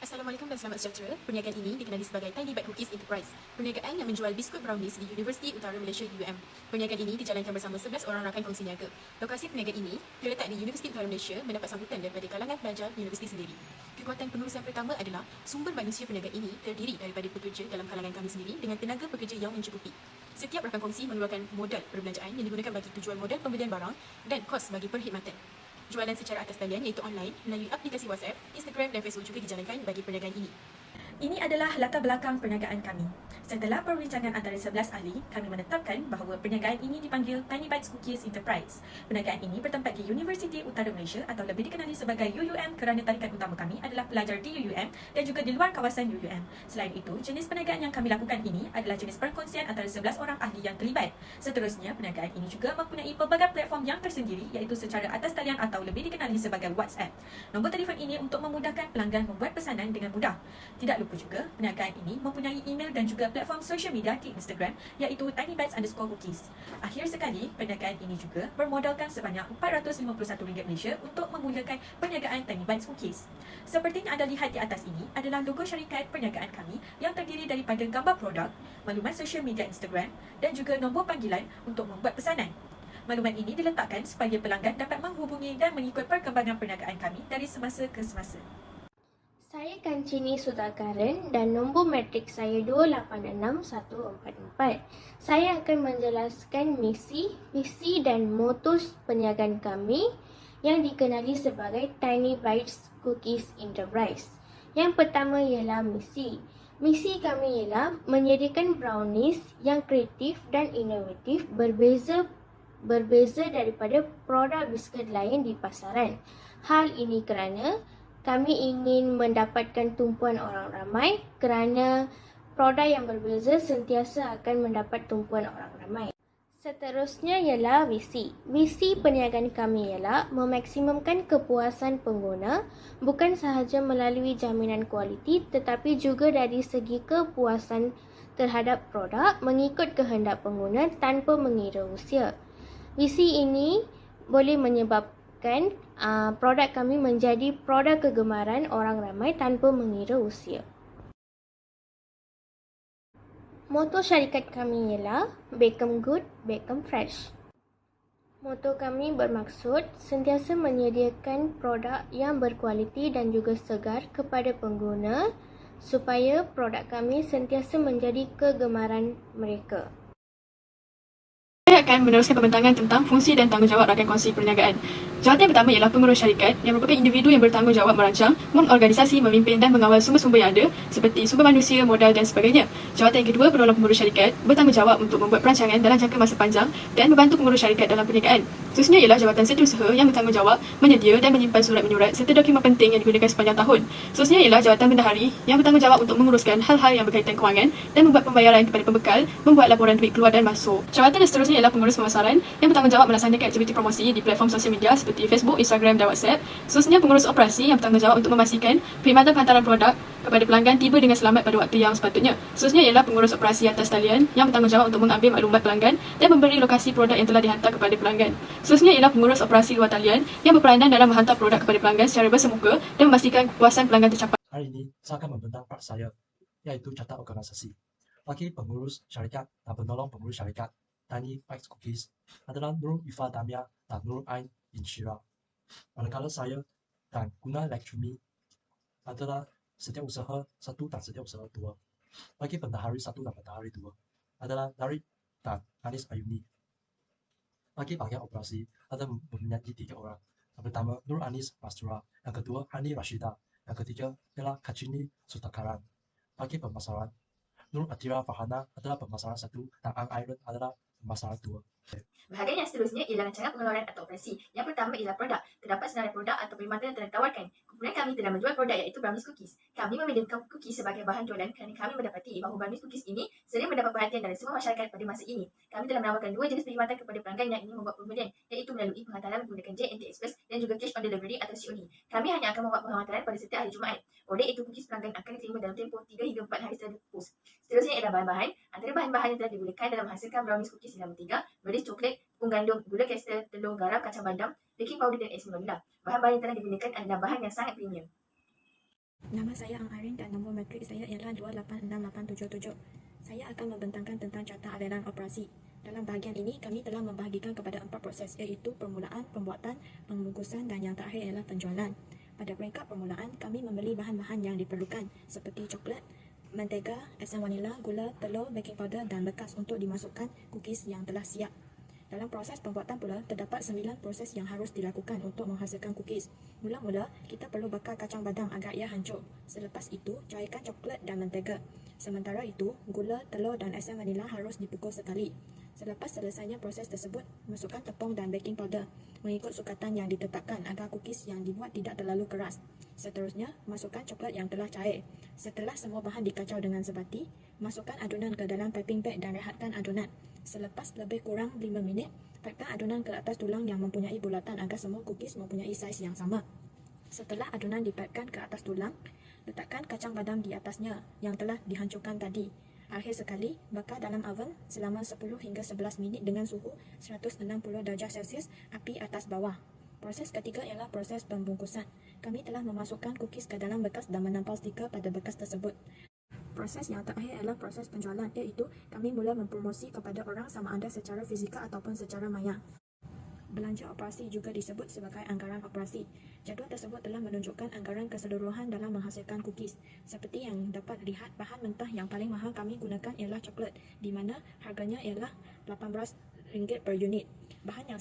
Assalamualaikum dan selamat sejahtera. Perniagaan ini dikenali sebagai Tiny Bite Cookies Enterprise. Perniagaan yang menjual biskut brownies di Universiti Utara Malaysia UUM. Perniagaan ini dijalankan bersama 11 orang rakan kongsi niaga. Lokasi perniagaan ini terletak di Universiti Utara Malaysia mendapat sambutan daripada kalangan pelajar universiti sendiri. Kekuatan pengurusan pertama adalah sumber manusia perniagaan ini terdiri daripada pekerja dalam kalangan kami sendiri dengan tenaga pekerja yang mencukupi. Setiap rakan kongsi mengeluarkan modal perbelanjaan yang digunakan bagi tujuan modal pembelian barang dan kos bagi perkhidmatan. Jualan secara atas talian iaitu online melalui aplikasi WhatsApp, Instagram dan Facebook juga dijalankan bagi perniagaan ini. Ini adalah latar belakang perniagaan kami. Setelah perbincangan antara 11 ahli, kami menetapkan bahawa perniagaan ini dipanggil Tiny Bites Cookies Enterprise. Perniagaan ini bertempat di Universiti Utara Malaysia atau lebih dikenali sebagai UUM kerana tarikan utama kami adalah pelajar di UUM dan juga di luar kawasan UUM. Selain itu, jenis perniagaan yang kami lakukan ini adalah jenis perkongsian antara 11 orang ahli yang terlibat. Seterusnya, perniagaan ini juga mempunyai pelbagai platform yang tersendiri iaitu secara atas talian atau lebih dikenali sebagai WhatsApp. Nombor telefon ini untuk memudahkan pelanggan membuat pesanan dengan mudah. Tidak lupa juga, perniagaan ini mempunyai email dan juga platform social media di Instagram iaitu tinybites_cookies. Akhir sekali, perniagaan ini juga bermodalkan sebanyak RM451 Malaysia untuk memulakan perniagaan Tiny Bites Cookies. Seperti yang anda lihat di atas ini adalah logo syarikat perniagaan kami yang terdiri daripada gambar produk, maklumat social media Instagram dan juga nombor panggilan untuk membuat pesanan. Maklumat ini diletakkan supaya pelanggan dapat menghubungi dan mengikut perkembangan perniagaan kami dari semasa ke semasa. Saya Kancini Sudhakaran dan nombor matrik saya 286144. Saya akan menjelaskan misi, visi dan moto perniagaan kami yang dikenali sebagai Tiny Bites Cookies Enterprise. Yang pertama ialah misi. Misi kami ialah menyediakan brownies yang kreatif dan inovatif berbeza daripada produk biskut lain di pasaran. Hal ini kerana kami ingin mendapatkan tumpuan orang ramai kerana produk yang berbeza sentiasa akan mendapat tumpuan orang ramai. Seterusnya ialah visi. Visi perniagaan kami ialah memaksimumkan kepuasan pengguna bukan sahaja melalui jaminan kualiti tetapi juga dari segi kepuasan terhadap produk mengikut kehendak pengguna tanpa mengira usia. Visi ini boleh menyebabkan produk kami menjadi produk kegemaran orang ramai tanpa mengira usia. Moto syarikat kami ialah Become Good, Become Fresh. Moto kami bermaksud sentiasa menyediakan produk yang berkualiti dan juga segar kepada pengguna supaya produk kami sentiasa menjadi kegemaran mereka. Saya akan meneruskan pembentangan tentang fungsi dan tanggungjawab rakan kongsi perniagaan. Jawatan yang pertama ialah pengurus syarikat yang merupakan individu yang bertanggungjawab merancang, mengorganisasi, memimpin dan mengawal sumber-sumber yang ada seperti sumber manusia, modal dan sebagainya. Jawatan yang kedua, penolong pengurus syarikat bertanggungjawab untuk membuat perancangan dalam jangka masa panjang dan membantu pengurus syarikat dalam perniagaan. Seterusnya ialah jawatan setiausaha yang bertanggungjawab menyedia dan menyimpan surat menyurat serta dokumen penting yang digunakan sepanjang tahun. Seterusnya ialah jawatan bendahari yang bertanggungjawab untuk menguruskan hal-hal yang berkaitan kewangan dan membuat pembayaran kepada pembekal, membuat laporan duit keluar dan masuk. Jawatan yang seterusnya ialah pengurus pemasaran yang bertanggungjawab melaksanakan aktiviti promosi di platform sosial media seperti Facebook, Instagram dan WhatsApp. Seterusnya pengurus operasi yang bertanggungjawab untuk memastikan perkhidmatan penghantaran produk kepada pelanggan tiba dengan selamat pada waktu yang sepatutnya. Seterusnya ialah pengurus operasi atas talian yang bertanggungjawab untuk mengambil maklumat pelanggan dan memberi lokasi produk yang telah dihantar kepada pelanggan. Seterusnya ialah pengurus operasi luar talian yang berperanan dalam menghantar produk kepada pelanggan secara bersemuka dan memastikan kepuasan pelanggan tercapai. Hari ini saya akan membentang part saya, iaitu catat organisasi. Bagi pengurus syarikat dan penolong pengurus syarikat, Tiny Bites Cookies adalah Nur Ifa Damia dan Nur Ain Inshira. Manakala saya dan Guna Lakshmi adalah setiausaha 1 dan setiausaha 2. Bagi bendahari 1 dan bendahari 2 adalah Narik dan Anis Ayuni. Bagi bagian operasi ada mempunyai 3 orang. Yang pertama Nur Anis Mastura, yang kedua Hani Rashida, yang ketiga ialah Kacini Sudhakaran. Bagi pemasaran, Nur Atira Fahana adalah pemasaran 1 dan Ang Iron adalah pemasaran 2. Bahagian yang seterusnya ialah rancangan pengeluaran atau operasi. Yang pertama ialah produk. Terdapat senarai produk atau perkhidmatan yang telah ditawarkan. Kumpulan kami telah menjual produk iaitu brownies cookies. Kami menyediakan cookies sebagai bahan jualan kerana kami mendapati bahawa brownies cookies ini sering mendapat perhatian dari semua masyarakat pada masa ini. Kami telah menawarkan 2 jenis perkhidmatan kepada pelanggan yang ingin membuat pembelian iaitu melalui penghantaran menggunakan JNT Express dan juga cash on delivery atau COD. Kami hanya akan membuat penghantaran pada setiap hari Jumaat. Oleh itu, cookies pelanggan akan diterima dalam tempoh 3 hingga 4 hari setelah dipost. Seterusnya ialah bahan-bahan. Antara bahan-bahan yang telah digunakan dalam menghasilkan brownies cookies ialah mentega, melis coklat, tepung gandum, gula kester, telur, garam, kacang badam, baking powder dan es vanila. Bahan-bahan yang telah digunakan adalah bahan yang sangat premium. Nama saya Ang Arin dan nombor matrik saya ialah 286877. Saya akan membentangkan tentang carta aliran operasi. Dalam bahagian ini, kami telah membahagikan kepada 4 proses iaitu permulaan, pembuatan, pembungkusan dan yang terakhir ialah penjualan. Pada peringkat permulaan, kami membeli bahan-bahan yang diperlukan seperti coklat, mentega, asam vanila, gula, telur, baking powder dan bekas untuk dimasukkan cookies yang telah siap. Dalam proses pembuatan pula, terdapat 9 proses yang harus dilakukan untuk menghasilkan cookies. Mula-mula, kita perlu bakar kacang badam agar ia hancur. Selepas itu, cairkan coklat dan mentega. Sementara itu, gula, telur dan asam vanila harus dipukul sekali. Selepas selesainya proses tersebut, masukkan tepung dan baking powder mengikut sukatan yang ditetapkan agar cookies yang dibuat tidak terlalu keras. Seterusnya, masukkan coklat yang telah cair. Setelah semua bahan dikacau dengan sebati, masukkan adunan ke dalam piping bag dan rehatkan adunan. Selepas lebih kurang 5 minit, packkan adunan ke atas tulang yang mempunyai bulatan agar semua cookies mempunyai saiz yang sama. Setelah adunan dipackkan ke atas tulang, letakkan kacang badam di atasnya yang telah dihancurkan tadi. Akhir sekali, bakar dalam oven selama 10 hingga 11 minit dengan suhu 160 darjah Celsius, api atas bawah. Proses ketiga ialah proses pembungkusan. Kami telah memasukkan cookies ke dalam bekas dan menampal stiker pada bekas tersebut. Proses yang terakhir adalah proses penjualan, iaitu kami mula mempromosi kepada orang sama ada secara fizikal ataupun secara maya. Belanja operasi juga disebut sebagai anggaran operasi. Jadual tersebut telah menunjukkan anggaran keseluruhan dalam menghasilkan cookies. Seperti yang dapat dilihat, bahan mentah yang paling mahal kami gunakan ialah coklat, di mana harganya ialah RM18 per unit. Bahan yang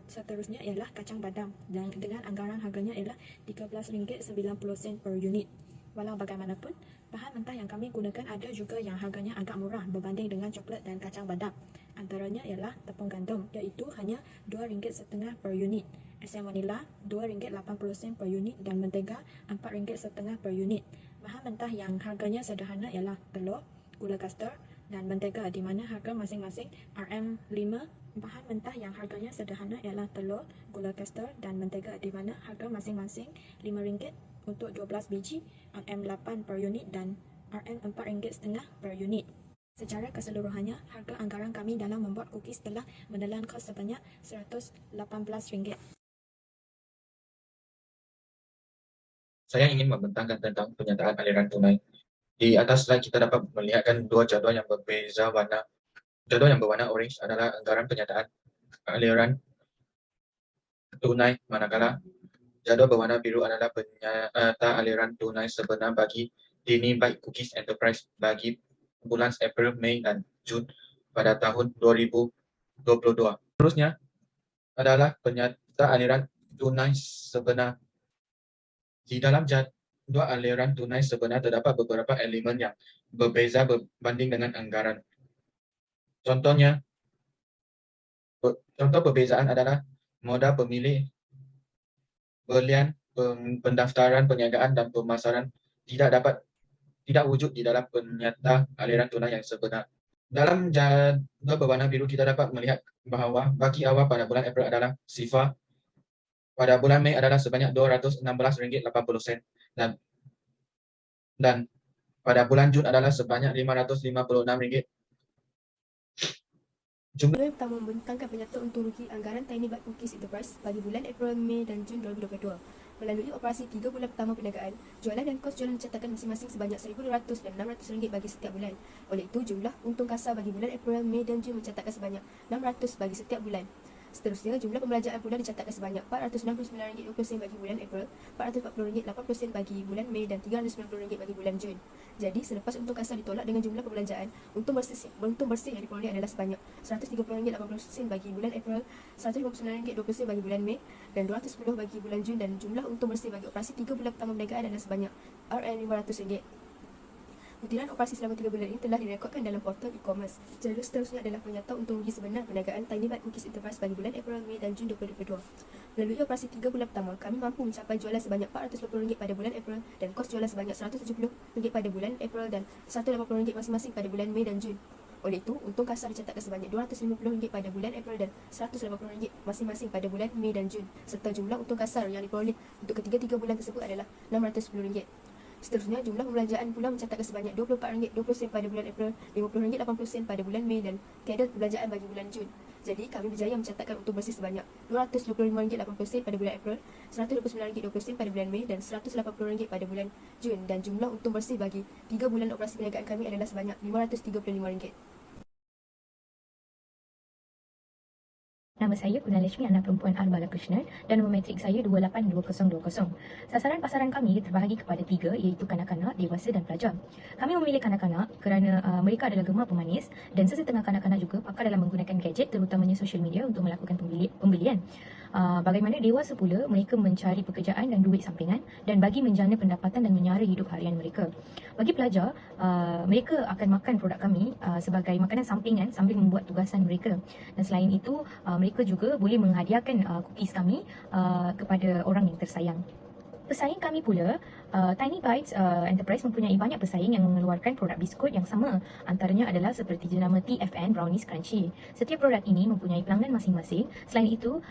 seterusnya ialah kacang badam dan dengan anggaran harganya ialah RM13.90 per unit. Walau bagaimanapun, bahan mentah yang kami gunakan ada juga yang harganya agak murah berbanding dengan coklat dan kacang badam. Antaranya ialah tepung gandum, iaitu hanya RM2.50 per unit, asam vanila RM2.80 per unit dan mentega RM4.50 per unit. Bahan mentah yang harganya sederhana ialah telur, gula kastar dan mentega di mana harga masing-masing RM5. Bahan mentah yang harganya sederhana ialah telur, gula kastar dan mentega di mana harga masing-masing RM5 untuk 12 biji, RM8 per unit dan RM4.50 per unit. Secara keseluruhannya, harga anggaran kami dalam membuat cookies telah menelan kos sebanyak RM118. Saya ingin membentangkan tentang penyataan aliran tunai. Di atas slide kita dapat melihatkan dua jadual yang berbeza warna. Jadual yang berwarna orange adalah anggaran penyataan aliran tunai, manakala jadual berwarna biru adalah penyata aliran tunai sebenar bagi Tiny Bite Cookies Enterprise bagi bulan April, Mei, dan Jun pada tahun 2022. Seterusnya adalah penyata aliran tunai sebenar. Di dalam jadual aliran tunai sebenar terdapat beberapa elemen yang berbeza berbanding dengan anggaran. Contoh perbezaan adalah modal pemilih, berlian, pendaftaran, perniagaan, dan pemasaran tidak wujud di dalam penyata aliran tunai yang sebenar. Dalam jadual berwarna biru kita dapat melihat bahawa bagi awal pada bulan April adalah sifar, pada bulan Mei adalah sebanyak RM216.80 dan pada bulan Jun adalah sebanyak RM556. Judul pertama membentangkan penyata untung rugi anggaran Tiny Bite Cookies Enterprise bagi bulan April, Mei dan Jun 2022. Melalui operasi 3 bulan pertama perniagaan, jualan dan kos jualan dicatatkan masing-masing sebanyak RM1,200 dan RM600 bagi setiap bulan. Oleh itu, jumlah untung kasar bagi bulan April, Mei dan Jun mencatatkan sebanyak RM600 bagi setiap bulan. Seterusnya, jumlah pembelanjaan pula dicatatkan sebanyak RM469.20 bagi bulan April, RM440.80 bagi bulan Mei dan RM390 bagi bulan Jun. Jadi, selepas untung kasar ditolak dengan jumlah pembelanjaan, untung bersih yang diperoleh adalah sebanyak RM130.80 bagi bulan April, RM159.20 bagi bulan Mei dan RM210 bagi bulan Jun, dan jumlah untung bersih bagi operasi 3 bulan pertama perniagaan adalah sebanyak RM500. Butiran operasi selama 3 bulan ini telah direkodkan dalam portal e-commerce. Jalur seterusnya adalah penyata untung rugi sebenar perniagaan Tiny Bite Cookies Enterprise bagi bulan April, Mei dan Jun 2022. Melalui operasi 3 bulan pertama, kami mampu mencapai jualan sebanyak RM420 pada bulan April dan kos jualan sebanyak RM170 pada bulan April dan RM180 masing-masing pada bulan Mei dan Jun. Oleh itu, untung kasar dicatatkan sebanyak RM250 pada bulan April dan RM180 masing-masing pada bulan Mei dan Jun, serta jumlah untung kasar yang diperoleh untuk ketiga-tiga bulan tersebut adalah RM610. Seterusnya, jumlah pembelanjaan pula mencatatkan sebanyak RM24.20 pada bulan April, RM50.80 pada bulan Mei dan tiada perbelanjaan bagi bulan Jun. Jadi, kami berjaya mencatatkan untung bersih sebanyak RM225.80 pada bulan April, RM129.20 pada bulan Mei dan RM180 pada bulan Jun, dan jumlah untung bersih bagi 3 bulan operasi perniagaan kami adalah sebanyak RM535. Nama saya Purnalashmi, anak perempuan R. Balakrishnan dan nombor matrik saya 282020. Sasaran pasaran kami terbahagi kepada 3 iaitu kanak-kanak, dewasa dan pelajar. Kami memilih kanak-kanak kerana mereka adalah gemar pemanis dan sesetengah kanak-kanak juga pakar dalam menggunakan gadget terutamanya social media untuk melakukan pembelian. Bagaimana dewasa pula, mereka mencari pekerjaan dan duit sampingan dan bagi menjana pendapatan dan menyara hidup harian mereka. Bagi pelajar, mereka akan makan produk kami sebagai makanan sampingan sambil membuat tugasan mereka. Dan selain itu, mereka juga boleh menghadiahkan cookies kami kepada orang yang tersayang. Pesaing kami pula, Tiny Bites Enterprise mempunyai banyak pesaing yang mengeluarkan produk biskut yang sama. Antaranya adalah seperti jenama TFN Brownies Crunchy. Setiap produk ini mempunyai pelanggan masing-masing. Selain itu,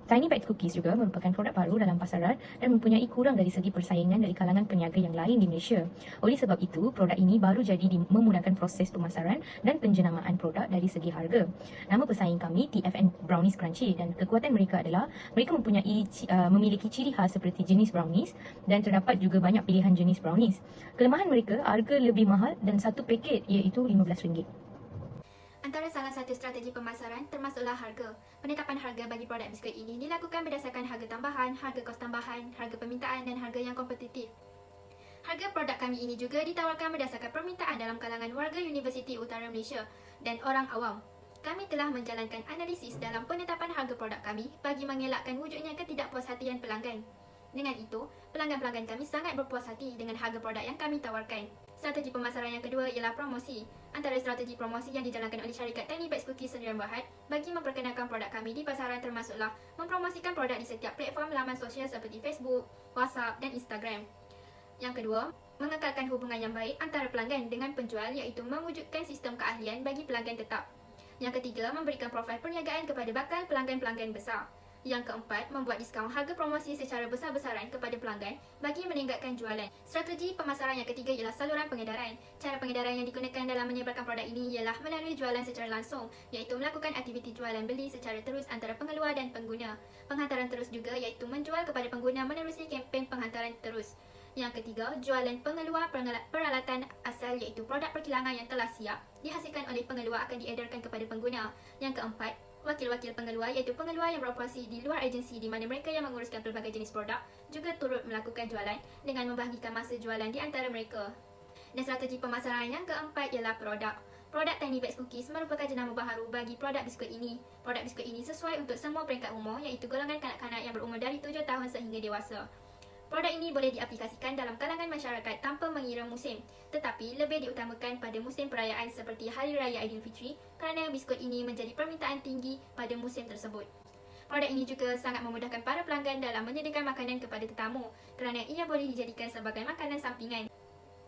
Tiny Bites Cookies juga merupakan produk baru dalam pasaran dan mempunyai kurang dari segi persaingan dari kalangan peniaga yang lain di Malaysia. Oleh sebab itu, produk ini baru jadi memudahkan proses pemasaran dan penjenamaan produk dari segi harga. Nama pesaing kami TFN Brownies Crunchy dan kekuatan mereka adalah mereka memiliki ciri khas seperti jenis brownies dan terdapat juga banyak pilihan jenis brownies. Kelemahan mereka, harga lebih mahal dan satu paket iaitu RM15. Antara salah satu strategi pemasaran termasuklah harga. Penetapan harga bagi produk biskut ini dilakukan berdasarkan harga tambahan, harga kos tambahan, harga permintaan dan harga yang kompetitif. Harga produk kami ini juga ditawarkan berdasarkan permintaan dalam kalangan warga Universiti Utara Malaysia dan orang awam. Kami telah menjalankan analisis dalam penetapan harga produk kami bagi mengelakkan wujudnya ketidakpuashatian pelanggan. Dengan itu, pelanggan-pelanggan kami sangat berpuas hati dengan harga produk yang kami tawarkan. Strategi pemasaran yang kedua ialah promosi. Antara strategi promosi yang dijalankan oleh syarikat Tiny Bites Cookies Sdn Bhd bagi memperkenalkan produk kami di pasaran termasuklah mempromosikan produk di setiap platform laman sosial seperti Facebook, WhatsApp dan Instagram. Yang kedua, mengekalkan hubungan yang baik antara pelanggan dengan penjual iaitu mewujudkan sistem keahlian bagi pelanggan tetap. Yang ketiga, memberikan profil perniagaan kepada bakal pelanggan-pelanggan besar. Yang keempat, membuat diskaun harga promosi secara besar-besaran kepada pelanggan bagi meningkatkan jualan. Strategi pemasaran yang ketiga ialah saluran pengedaran. Cara pengedaran yang digunakan dalam menyebarkan produk ini ialah melalui jualan secara langsung, iaitu melakukan aktiviti jualan beli secara terus antara pengeluar dan pengguna. Penghantaran terus juga iaitu menjual kepada pengguna menerusi kempen penghantaran terus. Yang ketiga, jualan pengeluar peralatan asal iaitu produk perkilangan yang telah siap dihasilkan oleh pengeluar akan diedarkan kepada pengguna. Yang keempat, wakil-wakil pengeluar iaitu pengeluar yang beroperasi di luar agensi di mana mereka yang menguruskan pelbagai jenis produk juga turut melakukan jualan dengan membahagikan masa jualan di antara mereka. Dan strategi pemasaran yang keempat ialah produk. Produk Tiny Bites Cookies merupakan jenama baharu bagi produk biskut ini. Produk biskut ini sesuai untuk semua peringkat umur iaitu golongan kanak-kanak yang berumur dari 7 tahun sehingga dewasa. Produk ini boleh diaplikasikan dalam kalangan masyarakat tanpa mengira musim, tetapi lebih diutamakan pada musim perayaan seperti Hari Raya Aidilfitri kerana biskut ini menjadi permintaan tinggi pada musim tersebut. Produk ini juga sangat memudahkan para pelanggan dalam menyediakan makanan kepada tetamu kerana ia boleh dijadikan sebagai makanan sampingan.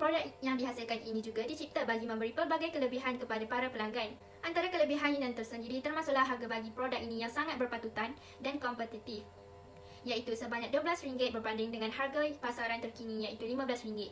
Produk yang dihasilkan ini juga dicipta bagi memberi pelbagai kelebihan kepada para pelanggan. Antara kelebihan yang tersendiri termasuklah harga bagi produk ini yang sangat berpatutan dan kompetitif, iaitu sebanyak RM12 berbanding dengan harga pasaran terkini iaitu RM15.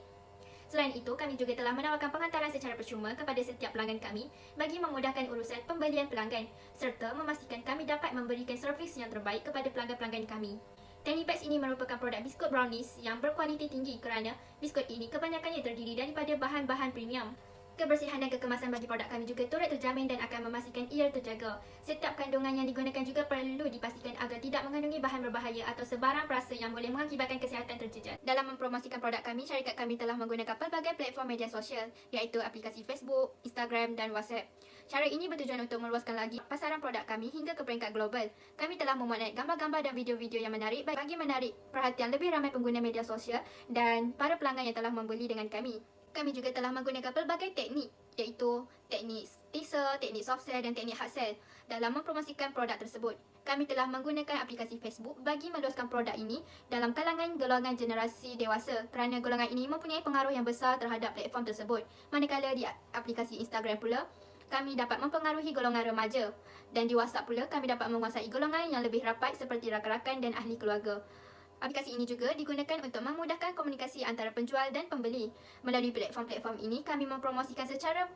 Selain itu, kami juga telah menawarkan penghantaran secara percuma kepada setiap pelanggan kami bagi memudahkan urusan pembelian pelanggan serta memastikan kami dapat memberikan servis yang terbaik kepada pelanggan-pelanggan kami. Tiny Bites ini merupakan produk biskut brownies yang berkualiti tinggi kerana biskut ini kebanyakannya terdiri daripada bahan-bahan premium. Kebersihan dan kekemasan bagi produk kami juga turut terjamin dan akan memastikan ia terjaga. Setiap kandungan yang digunakan juga perlu dipastikan agar tidak mengandungi bahan berbahaya atau sebarang perasa yang boleh mengakibatkan kesihatan terjejas. Dalam mempromosikan produk kami, syarikat kami telah menggunakan pelbagai platform media sosial iaitu aplikasi Facebook, Instagram dan WhatsApp. Cara ini bertujuan untuk meluaskan lagi pasaran produk kami hingga ke peringkat global. Kami telah memuat gambar-gambar dan video-video yang menarik bagi menarik perhatian lebih ramai pengguna media sosial dan para pelanggan yang telah membeli dengan kami. Kami juga telah menggunakan pelbagai teknik iaitu teknik teaser, teknik soft sell dan teknik hard sell dalam mempromosikan produk tersebut. Kami telah menggunakan aplikasi Facebook bagi meluaskan produk ini dalam kalangan golongan generasi dewasa kerana golongan ini mempunyai pengaruh yang besar terhadap platform tersebut. Manakala di aplikasi Instagram pula, kami dapat mempengaruhi golongan remaja dan di WhatsApp pula kami dapat menguasai golongan yang lebih rapat seperti rakan-rakan dan ahli keluarga. Aplikasi ini juga digunakan untuk memudahkan komunikasi antara penjual dan pembeli. Melalui platform-platform ini, kami mempromosikan secara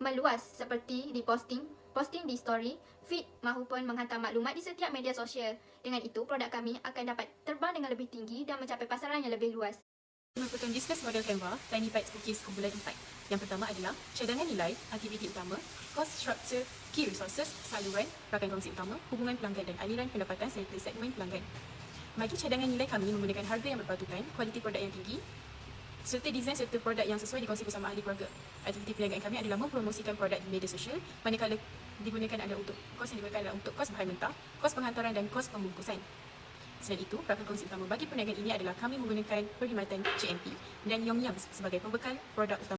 meluas seperti reposting, posting di story, feed mahupun menghantar maklumat di setiap media sosial. Dengan itu, produk kami akan dapat terbang dengan lebih tinggi dan mencapai pasaran yang lebih luas. Merupakan bisnes model Canva, Tiny Bites Cookies kumpulan 4. Yang pertama adalah cadangan nilai, aktiviti utama, cost structure, key resources, saluran, rakan kongsi utama, hubungan pelanggan dan aliran pendapatan serta segmen pelanggan. Bagi cadangan nilai kami menggunakan harga yang berpatutan, kualiti produk yang tinggi, serta desain serta produk yang sesuai dikongsi bersama ahli keluarga. Aktiviti perniagaan kami adalah mempromosikan produk di media sosial, manakala digunakan adalah untuk kos yang digunakan adalah untuk kos bahan mentah, kos penghantaran dan kos pembungkusan. Selain itu, rakan kongsi utama bagi perniagaan ini adalah kami menggunakan perkhidmatan GMP dan Yum Yum sebagai pembekal produk utama.